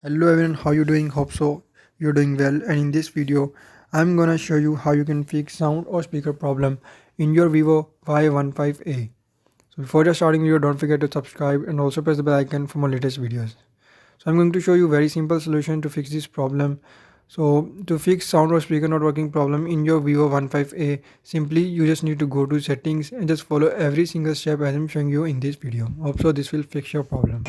Hello everyone, how you doing? Hope so you're doing well. And in this video, I'm gonna show you how you can fix sound or speaker problem in your Vivo Y15a. So before just starting video, don't forget to subscribe and also press the bell icon for more latest videos. So I'm going to show you very simple solution to fix this problem. So to fix sound or speaker not working problem in your Vivo Y15a, simply you just need to go to settings and just follow every single step as I'm showing you in this video. Hope so this will fix your problem.